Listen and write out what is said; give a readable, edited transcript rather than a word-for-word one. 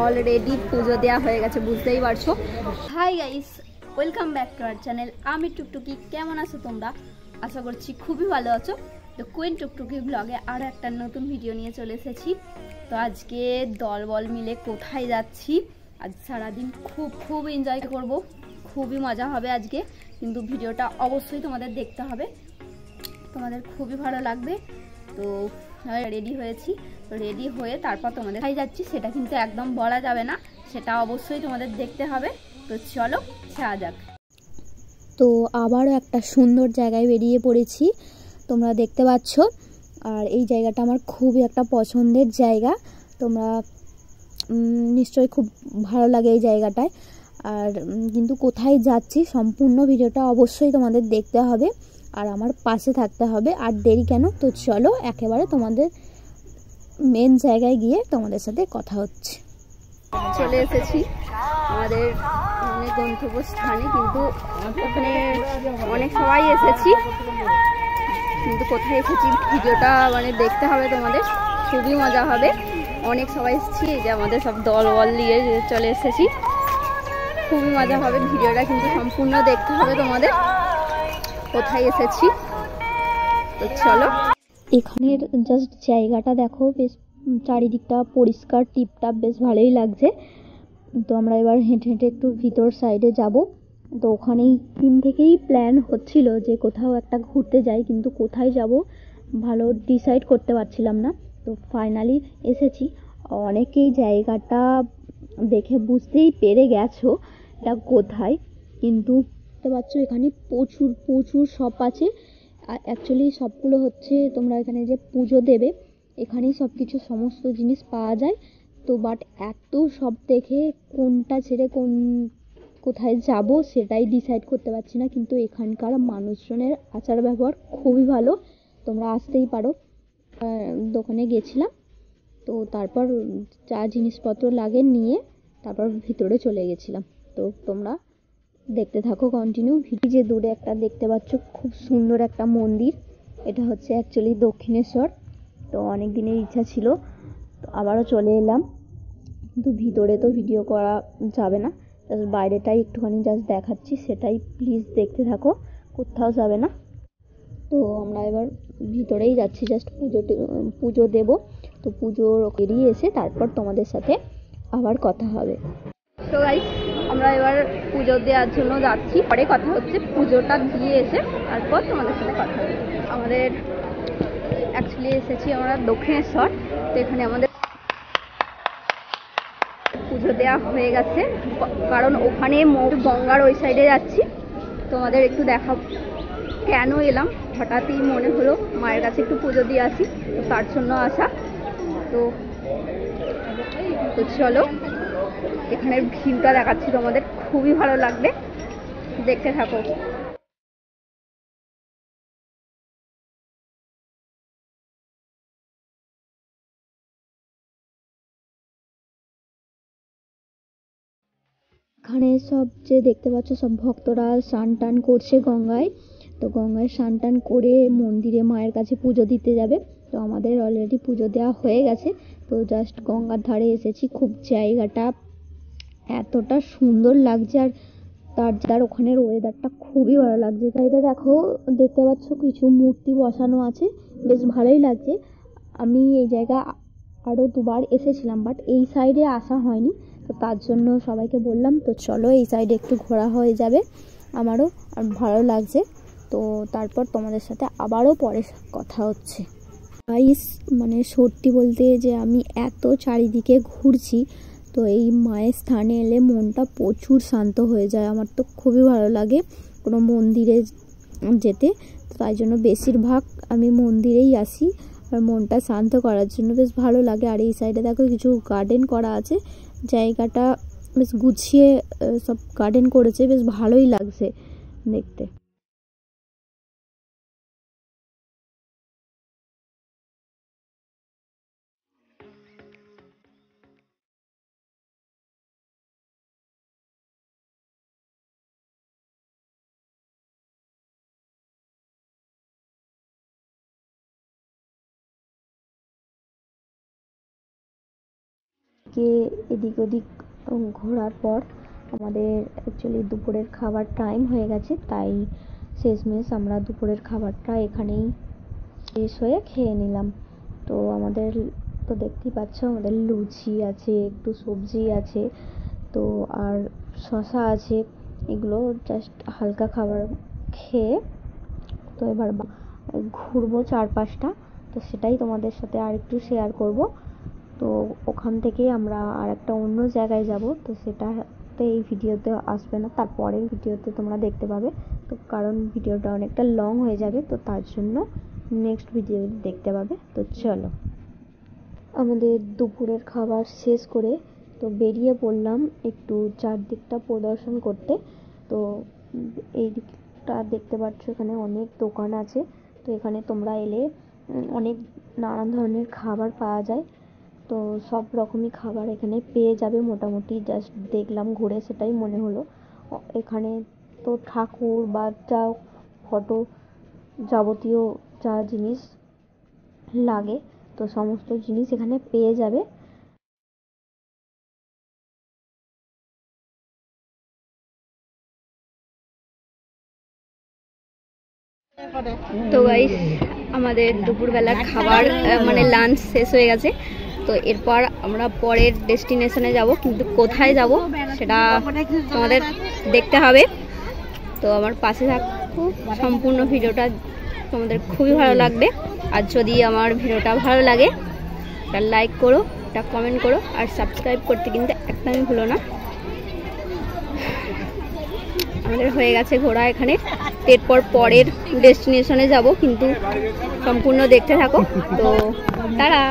Already পুজো দেওয়া হয়ে গেছে, বুঝতেই পারছো। Hi guys, welcome back to our channel. আমি টুকটুকি। কেমন আছো তোমরা? আশা করছি খুবই ভালো আছো। তো কুইন টুকটুকি ব্লগে আরও একটা নতুন ভিডিও নিয়ে চলে এসেছি। তো আজকে দলবল মিলে কোথায় যাচ্ছি, আজ সারাদিন খুব এনজয় করব, খুবই মজা হবে আজকে। কিন্তু ভিডিওটা অবশ্যই তোমাদের দেখতে হবে, তোমাদের খুবই ভালো লাগবে। তো রেডি হয়েছি, রেডি হয়ে তারপর তোমাদের কোথায় যাচ্ছি সেটা কিন্তু একদম বলা যাবে না, সেটা অবশ্যই তোমাদের দেখতে হবে। তো চলো যাওয়া যাক। তো আবারও একটা সুন্দর জায়গায় বেরিয়ে পড়েছি, তোমরা দেখতে পাচ্ছ। আর এই জায়গাটা আমার খুবই একটা পছন্দের জায়গা, তোমরা নিশ্চয়ই খুব ভালো লাগে এই জায়গাটায়। আর কিন্তু কোথায় যাচ্ছি সম্পূর্ণ ভিডিওটা অবশ্যই তোমাদের দেখতে হবে আর আমার পাশে থাকতে হবে। আর দেরি কেন, তো চলো একেবারে তোমাদের মেন জায়গায় গিয়ে তোমাদের সাথে কথা হচ্ছে। চলে এসেছি আমাদের গন্তব্যস্থানে, কিন্তু ওখানে অনেক সবাই এসেছি, কিন্তু কোথায় এসেছি ভিডিওটা দেখতে হবে তোমাদের, খুবই মজা হবে। অনেক সবাই এসেছি, এই যে আমাদের সব দল নিয়ে চলে এসেছি, খুবই মজা হবে। ভিডিওটা কিন্তু সম্পূর্ণ দেখতে হবে তোমাদের, কোথায় এসেছি। তো চলো, এখানের জাস্ট জায়গাটা দেখো, বেশ চারিদিকটা পরিষ্কার টিপটাপ, বেশ ভালোই লাগছে। তো আমরা এবার হেঁটে হেঁটে একটু ভিতর সাইডে যাব। তো ওখানেই দিন থেকেই প্ল্যান হচ্ছিল যে কোথাও একটা ঘুরতে যাই, কিন্তু কোথায় যাব ভালো ডিসাইড করতে পারছিলাম না। তো ফাইনালি এসেছি। অনেকেই জায়গাটা দেখে বুঝতেই পেরে গেছো এটা কোথায়, কিন্তু বুঝতে পারছো এখানে প্রচুর শপ আছে। আর অ্যাকচুয়ালি সবগুলো হচ্ছে, তোমরা এখানে যে পুজো দেবে এখানেই সব কিছু সমস্ত জিনিস পাওয়া যায়। তো বাট এত সব দেখে কোনটা ছেড়ে কোথায় যাব সেটাই ডিসাইড করতে পারছি না। কিন্তু এখানকার মানুষজনের আচার ব্যবহার খুবই ভালো, তোমরা আসতেই পারো। দোকানে গেছিলাম, তো তারপর যা জিনিসপত্র লাগে নিয়ে তারপর ভিতরে চলে গেছিলাম। তো তোমরা দেখতে থাকো কন্টিনিউ। যে দূরে একটা দেখতে পাচ্ছ খুব সুন্দর একটা মন্দির, এটা হচ্ছে অ্যাকচুয়ালি দক্ষিণেশ্বর। তো অনেক দিনের ইচ্ছা ছিল, তো আবারও চলে এলাম। কিন্তু ভিতরে তো ভিডিও করা যাবে না, জাস্ট বাইরেটাই একটুখানি জাস্ট দেখাচ্ছি, সেটাই প্লিজ দেখতে থাকো, কোথাও যাবে না। তো আমরা এবার ভিতরেই যাচ্ছি, জাস্ট পুজো দেব। তো পুজো এড়িয়ে এসে তারপর তোমাদের সাথে আবার কথা হবে। তো গাইস, আমরা এবার পুজো দেওয়ার জন্য যাচ্ছি, পরে কথা হচ্ছে। পুজোটা দিয়ে এসে তারপর তোমাদের সাথে কথা হবে। আমাদের অ্যাকচুয়ালি এসেছি আমরা দক্ষিণেশ্বর, তো এখানে আমাদের পুজো দেওয়া হয়ে গেছে, কারণ ওখানে গঙ্গার ওই সাইডে যাচ্ছি। তোমাদের একটু দেখাবো কেন এলাম, হঠাৎই মনে হলো মায়ের কাছে একটু পুজো দিয়ে আসি, তো তার জন্য আসা। তো চলো এখানের ভিউটা দেখাচ্ছি তোমাদের, খুবই ভালো লাগবে, দেখতে থাকো। এখানে সব যে দেখতে পাচ্ছ সব ভক্তরা স্নান টান করছে গঙ্গায়। তো গঙ্গায় স্নান টান করে মন্দিরে মায়ের কাছে পুজো দিতে যাবে। তো আমাদের অলরেডি পুজো দেওয়া হয়ে গেছে, তো জাস্ট গঙ্গার ধারে এসেছি। খুব জায়গাটা এতটা সুন্দর লাগছে, আর তার ওখানের ওয়েদারটা খুবই ভালো লাগছে। এটা দেখো, দেখতে পাচ্ছ কিছু মূর্তি বসানো আছে, বেশ ভালোই লাগছে। আমি এই জায়গা আরও দুবার এসেছিলাম, বাট এই সাইডে আসা হয়নি, তো তার জন্য সবাইকে বললাম তো চলো এই সাইডে একটু ঘোরা হয়ে যাবে, আমারও আর ভালো লাগছে। তো তারপর তোমাদের সাথে আবারও পরে কথা হচ্ছে। গাইস, সত্যি বলতে যে আমি এত চারিদিকে ঘুরছি, তো এই মায়ের স্থানে এলে মনটা প্রচুর শান্ত হয়ে যায়। আমার তো খুবই ভালো লাগে কোনো মন্দিরে যেতে, তাই জন্য বেশিরভাগ আমি মন্দিরেই আসি, আর মনটা শান্ত করার জন্য বেশ ভালো লাগে। আর এই সাইডে দেখো কিছু গার্ডেন করা আছে, জায়গাটা বেশ গুছিয়ে সব গার্ডেন করেছে, বেশ ভালোই লাগছে দেখতে। এদিকে এদিক ওদিক ঘোরার পর আমাদের অ্যাকচুয়ালি দুপুরের খাবার টাইম হয়ে গেছে, তাই শেষমেশ আমরা দুপুরের খাবারটা এখানেই শেষ হয়ে খেয়ে নিলাম। তো আমাদের তো দেখতেই পাচ্ছ আমাদের লুচি আছে, একটু সবজি আছে, তো আর শশা আছে, এগুলো জাস্ট হালকা খাবার খেয়ে তো এবার ঘুরবো চারপাশটা, তো সেটাই তোমাদের সাথে আর একটু শেয়ার করব। তো ওখান থেকে আমরা আর একটা অন্য জায়গায় যাব, তো সেটাতে এই ভিডিওতে আসবে না, তারপরের ভিডিওতে তোমরা দেখতে পাবে। তো কারণ ভিডিওটা অনেকটা লং হয়ে যাবে, তো তার জন্য নেক্সট ভিডিও দেখতে পাবে। তো চলো, আমাদের দুপুরের খাবার শেষ করে তো বেরিয়ে পড়লাম একটু চারদিকটা প্রদর্শন করতে। তো এই দিকটা দেখতে পাচ্ছ, এখানে অনেক দোকান আছে, তো এখানে তোমরা এলে অনেক নানান ধরনের খাবার পাওয়া যায়, তো সব রকমই খাবার এখানে পেয়ে যাবে মোটামুটি। জাস্ট দেখলাম ঘুরে, সেটাই মনে হলো। এখানে তো ঠাকুর বা যা ফটো যাবতীয় যা জিনিস লাগে, তো সমস্ত জিনিস এখানে পেয়ে যাবে। তো গাইস, আমাদের দুপুরবেলার খাবার মানে লাঞ্চ শেষ হয়ে গেছে। তো এরপর আমরা পরের ডেস্টিনেশনে যাব, কিন্তু কোথায় যাব সেটা তোমাদের দেখতে হবে। তো আমার পাশে থাকো, সম্পূর্ণ ভিডিওটা তোমাদের খুবই ভালো লাগবে। আর যদি আমার ভিডিওটা ভালো লাগে একটা লাইক করো, একটা কমেন্ট করো, আর সাবস্ক্রাইব করতে কিন্তু একদমই ভুলো না। আমাদের হয়ে গেছে ঘোরা এখানে, এরপর পরের ডেস্টিনেশনে যাব, কিন্তু সম্পূর্ণ দেখতে থাকো। তো তারা